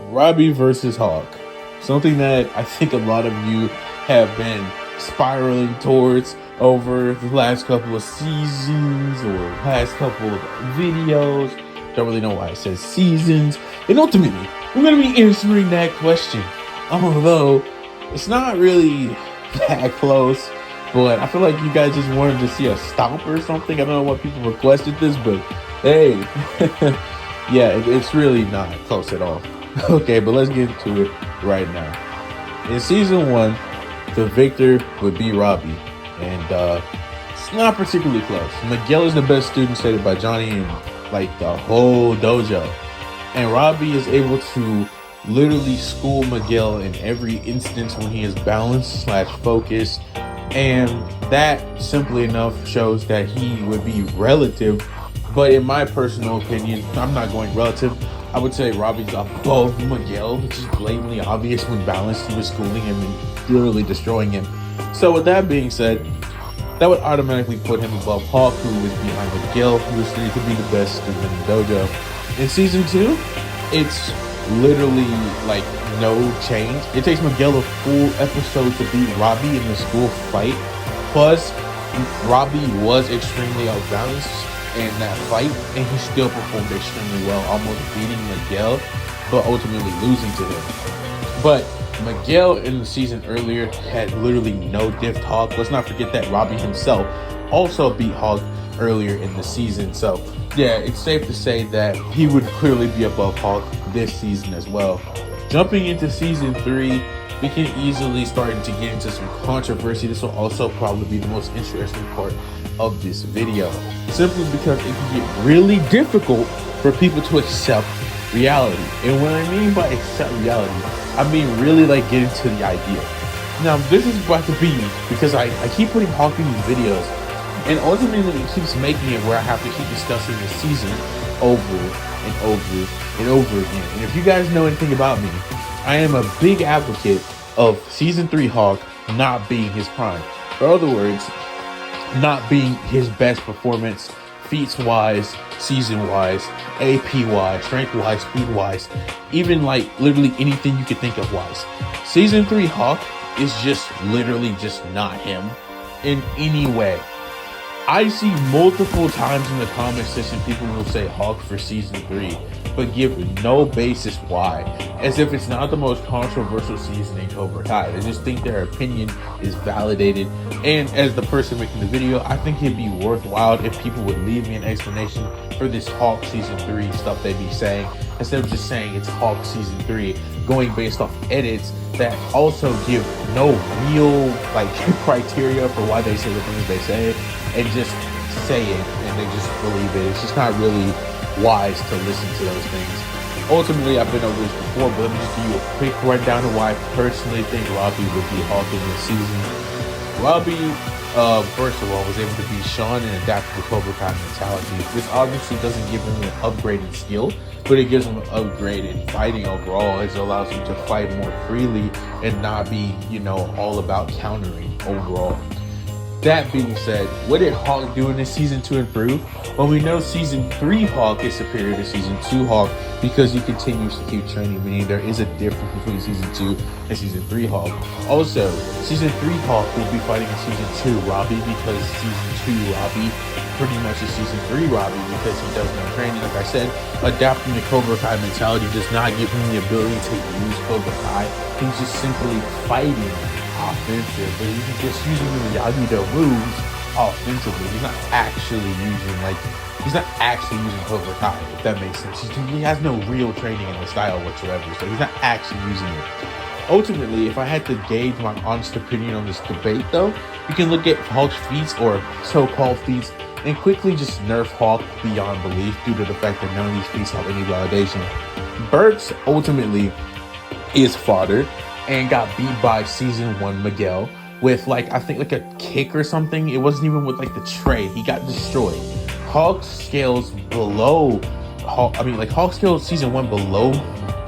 Robby versus Hawk. Something that I think a lot of you have been spiraling towards over the last couple of seasons or last couple of videos. Don't really know why I said seasons. And ultimately, we're going to be answering that question. Although, it's not really that close. But I feel like you guys just wanted to see a stomp or something. I don't know what people requested this, but hey. Yeah, it's really not close at all. Okay, but let's get into it right now. In season 1, the victor would be Robby. And it's not particularly close. Miguel is the best student, stated by Johnny and like the whole dojo. And Robby is able to literally school Miguel in every instance when he is balanced / focused. And that simply enough shows that he would be relative. But in my personal opinion, I'm not going relative. I would say Robby's above Miguel, which is blatantly obvious when balanced. He was schooling him and literally destroying him. So with that being said, that would automatically put him above Hawk, who was behind Miguel, who was considered to be the best student in the dojo. In season 2, it's literally like no change. It takes Miguel a full episode to beat Robby in the school fight. Plus, Robby was extremely outbalanced in that fight, and he still performed extremely well, almost beating Miguel, but ultimately losing to him. But Miguel in the season earlier had literally no diff Hawk. Let's not forget that Robby himself also beat Hawk earlier in the season. So yeah, it's safe to say that he would clearly be above Hawk this season as well. Jumping into season 3, we can easily start to get into some controversy. This will also probably be the most interesting part of this video, simply because it can get really difficult for people to accept reality. And what I mean by accept reality, I mean really like get into the idea. Now this is about to be because I keep putting Hawk in these videos, and ultimately it keeps making it where I have to keep discussing the season over and over and over again. And if you guys know anything about me, I am a big advocate of season 3 Hawk not being his prime. In other words, not being his best performance, feats wise, season wise, AP wise, strength wise, speed wise, even like literally anything you could think of wise. Season 3 Hawk is just literally just not him in any way. I see multiple times in the comment section people will say Hawk for season 3, but give no basis why, as if it's not the most controversial season in Cobra Kai. They just think their opinion is validated, and as the person making the video, I think it'd be worthwhile if people would leave me an explanation for this Hawk season 3 stuff they be saying, instead of just saying it's Hawk season 3, going based off edits that also give no real like criteria for why they say the things they say, and just say it and they just believe it. It's just not really wise to listen to those things. Ultimately, I've been over this before, but let me just give you a quick rundown of why I personally think Robby would be Hawk in this season. Robby, first of all, was able to beat Sean and adapt to the Cobra Kai mentality. This obviously doesn't give him an upgrade in skill, but it gives him an upgrade in fighting overall, as it allows him to fight more freely and not be, all about countering overall. That being said, what did Hawk do in this season to improve? Well, we know season 3 Hawk is superior to season 2 Hawk because he continues to keep training, meaning there is a difference between season 2 and season 3 Hawk. Also, season 3 Hawk will be fighting in season 2 Robby, because season 2 Robby pretty much is season 3 Robby, because he does no training. Like I said, adapting the Cobra Kai mentality does not give him the ability to use Cobra Kai. He's just simply fighting offensive, but he's just using the Miyagi-Do moves offensively. He's not actually using Cobra Kai, if that makes sense. He has no real training in the style whatsoever, so he's not actually using it. Ultimately, if I had to gauge my honest opinion on this debate though, you can look at Hawk's feats, or so-called feats, and quickly just nerf Hawk beyond belief due to the fact that none of these feats have any validation. Burks ultimately is fodder and got beat by season 1 Miguel with I think a kick or something. It wasn't even with the tray. He got destroyed. Hawk scales below Hawk scales season 1 below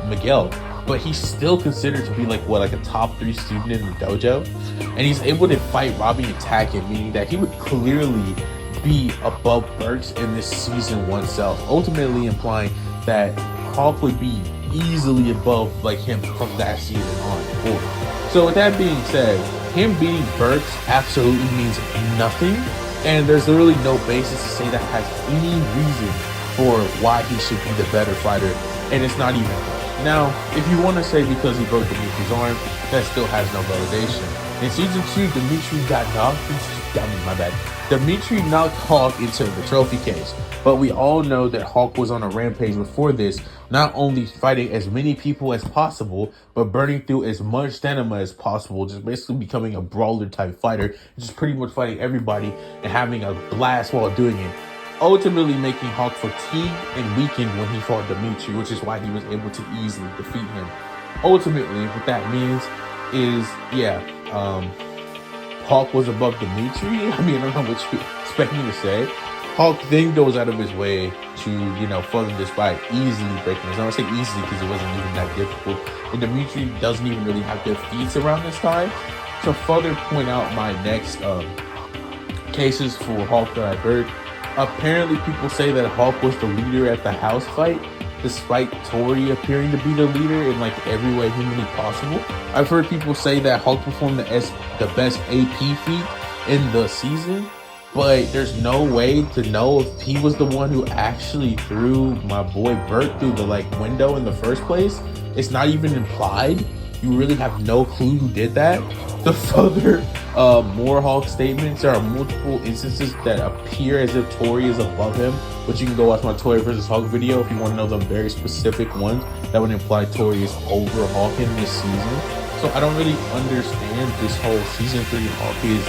Miguel, but he's still considered to be a top 3 student in the dojo, and he's able to fight Robby and tag him, meaning that he would clearly be above Burks in this season 1 self, ultimately implying that Hawk would be easily above like him from that season on forward. So with that being said, him beating Burks absolutely means nothing, and there's literally no basis to say that has any reason for why he should be the better fighter, and it's not even close. Now, if you want to say because he broke Dimitri's arm, that still has no validation. In season 2, Dimitri knocked Hawk into the trophy case, but we all know that Hawk was on a rampage before this, not only fighting as many people as possible, but burning through as much stamina as possible, just basically becoming a brawler type fighter, just pretty much fighting everybody and having a blast while doing it, ultimately making Hawk fatigued and weakened when he fought Dimitri, which is why he was able to easily defeat him. Ultimately, what that means is, Hawk was above Dimitri. I mean, I don't know what you expect me to say. Hawk then goes out of his way to, further this fight, easily breaking this. I don't say easily because it wasn't even that difficult. And Dimitri doesn't even really have good feats around this time. To further point out my next cases for Hawk that I heard, apparently people say that Hawk was the leader at the house fight, despite Tori appearing to be the leader in like every way humanly possible. I've heard people say that Hawk performed the best AP feat in the season, but there's no way to know if he was the one who actually threw my boy Bert through the window in the first place. It's not even implied. You really have no clue who did that. The further more Hawk statements, there are multiple instances that appear as if Tori is above him, but you can go watch my Tori versus Hawk video if you want to know the very specific ones that would imply Tori is over Hawk in this season. So I don't really understand this whole season 3 Hawk is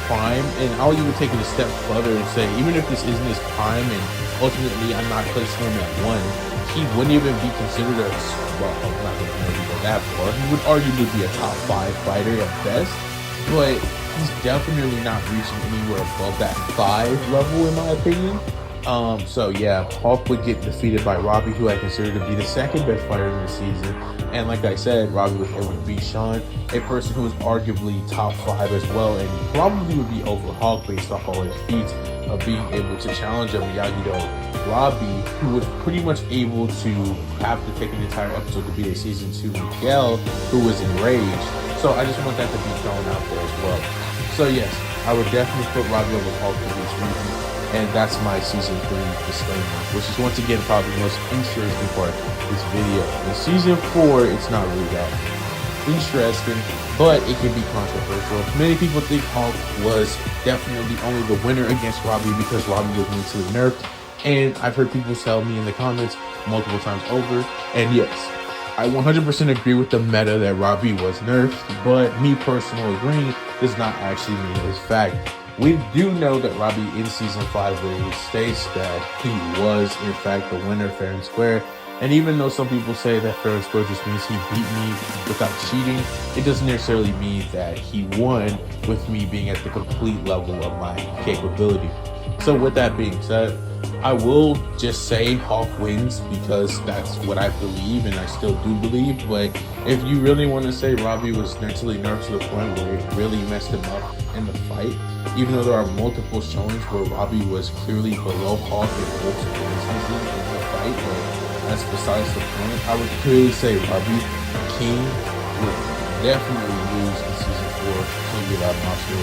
prime, and I'll even take it a step further and say, even if this isn't his prime and ultimately I'm not placing him at 1, he wouldn't even be considered I'm not going to go that far. He would arguably be a top 5 fighter at best, but he's definitely not reaching anywhere above that 5 level in my opinion. So yeah, Hawk would get defeated by Robby, who I consider to be the second best fighter in the season. And like I said, Robby was able to beat Sean, a person who is arguably top 5 as well, and probably would be over Hawk based off all his feats of being able to challenge a Miyagi-Do. Robby, who was pretty much able to have to take an entire episode to beat a season 2 Miguel, who was enraged. So I just want that to be thrown out there as well. So yes, I would definitely put Robby over Hawk for this reason. And that's my season 3 disclaimer, which is once again probably the most interesting part of this video. In season 4, it's not really that interesting, but it can be controversial. Many people think Hawk was definitely only the winner against Robby because Robby was mentally nerfed. And I've heard people tell me in the comments multiple times over, and yes, I 100% agree with the meta that Robby was nerfed, but me personally agreeing does not actually mean it's fact. We do know that Robby in season 5 really states that he was in fact the winner fair and square. And even though some people say that fair and square just means he beat me without cheating, it doesn't necessarily mean that he won with me being at the complete level of my capability. So with that being said, I will just say Hawk wins because that's what I believe and I still do believe. But if you really want to say Robby was mentally nerfed to the point where it really messed him up in the fight, even though there are multiple showings where Robby was clearly below Hawk in multiple instances in the fight, but that's besides the point. I would clearly say Robby King would definitely lose in season 4. Can't be that monster.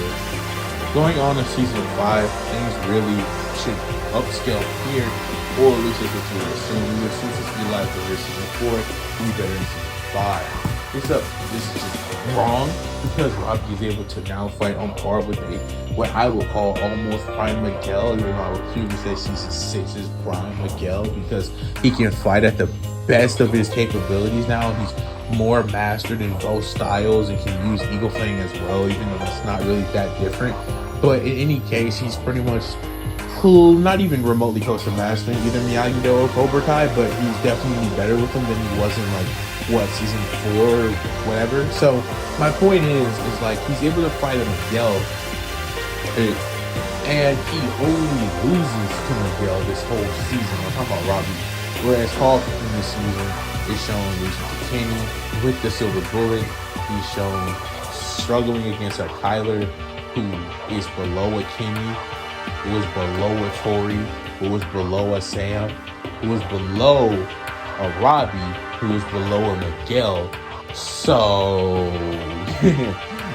Going on to season 5, things really should upscale here, or at least that's what you would assume. You would assume since we live for season 4, we better in season 5. This is just wrong because Robby is able to now fight on par with what I would call almost prime Miguel, even though I would clearly say season 6 is prime Miguel because he can fight at the best of his capabilities now. He's more mastered in both styles and can use Eagle Fang as well, even though that's not really that different. But in any case, he's pretty much cool, not even remotely close to mastering either Miyagi-Do or Cobra Kai, but he's definitely better with him than he was in season 4 or whatever. So my point is he's able to fight a Miguel, and he only loses to Miguel this whole season. I'm talking about Robby. Whereas Hawk in this season is shown losing to Kenny with the silver bullet. He's shown struggling against a Kyler who is below a Kenny, who is below a Tori, who is below a Sam, who is below a Robby, who is below a Miguel. So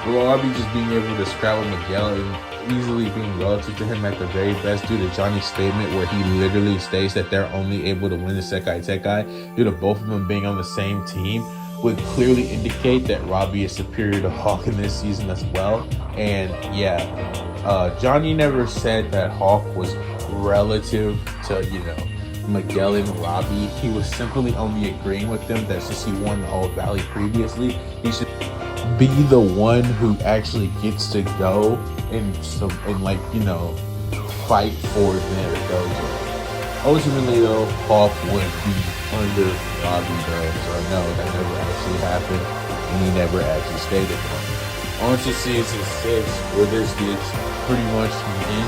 Robby just being able to scrabble Miguel and easily being relative to him at the very best due to Johnny's statement where he literally states that they're only able to win the Sekai Tekai due to both of them being on the same team would clearly indicate that Robby is superior to Hawk in this season as well. And yeah, Johnny never said that Hawk was relative to, Miguel and Robby. He was simply only agreeing with them that since he won the All Valley previously, he should be the one who actually gets to go and fight for their dojo. Ultimately though, Hawk would be under Robby though, so no, that never actually happened, and he never actually stayed at home. On to season 6, where this gets pretty much in.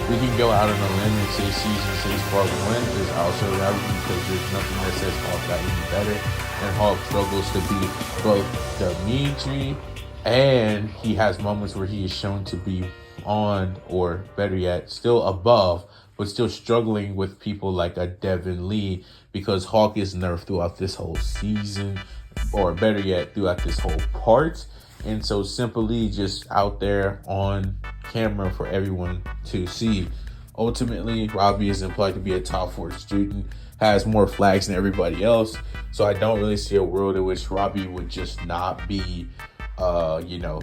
We can go out on a limb and say season 6 part 1 is also relevant because there's nothing that says Hawk got any better, and Hawk struggles to be both Dimitri, and he has moments where he is shown to be on, or better yet, still above, but still struggling with people like a Devin Lee, because Hawk is nerfed throughout this whole season, or better yet, throughout this whole part. And so simply just out there on camera for everyone to see. Ultimately, Robby is implied to be a top 4 student, has more flags than everybody else. So I don't really see a world in which Robby would just not be,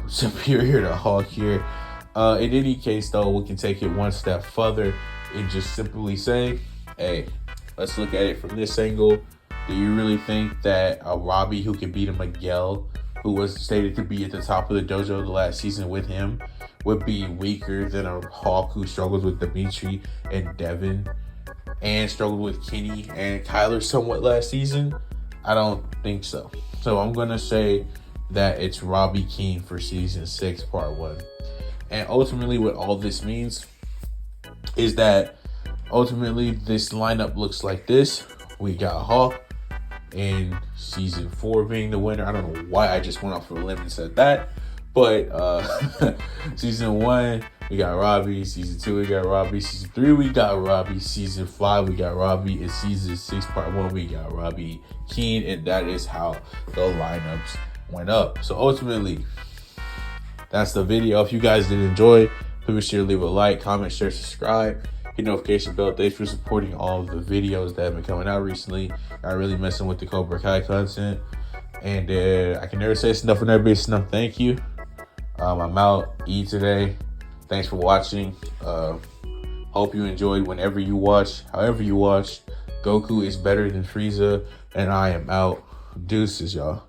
superior to Hawk here. In any case, though, we can take it one step further and just simply say, hey, let's look at it from this angle. Do you really think that a Robby who can beat a Miguel, who was stated to be at the top of the dojo the last season with him, would be weaker than a Hawk who struggles with Dimitri and Devin and struggled with Kenny and Kyler somewhat last season? I don't think so. So I'm going to say that it's Robby King for season 6 part 1. And ultimately what all this means is that ultimately this lineup looks like this. We got Hawk in season 4 being the winner. I don't know why I just went off of a limb and said that, but season 1 we got Robby, season 2 we got Robby, season 3 we got Robby, season 5 we got Robby, and season 6 part 1 we got Robby Keen. And that is how the lineups went up. So ultimately that's the video. If you guys did enjoy, please be sure to leave a like, comment, share, subscribe, hit notification bell. Thanks for supporting all of the videos that have been coming out recently. I'm really messing with the Cobra Kai content. And I can never say it's enough and never be enough. Thank you. I'm out. Eat today. Thanks for watching. Hope you enjoyed whenever you watch, however you watch. Goku is better than Frieza. And I am out. Deuces, y'all.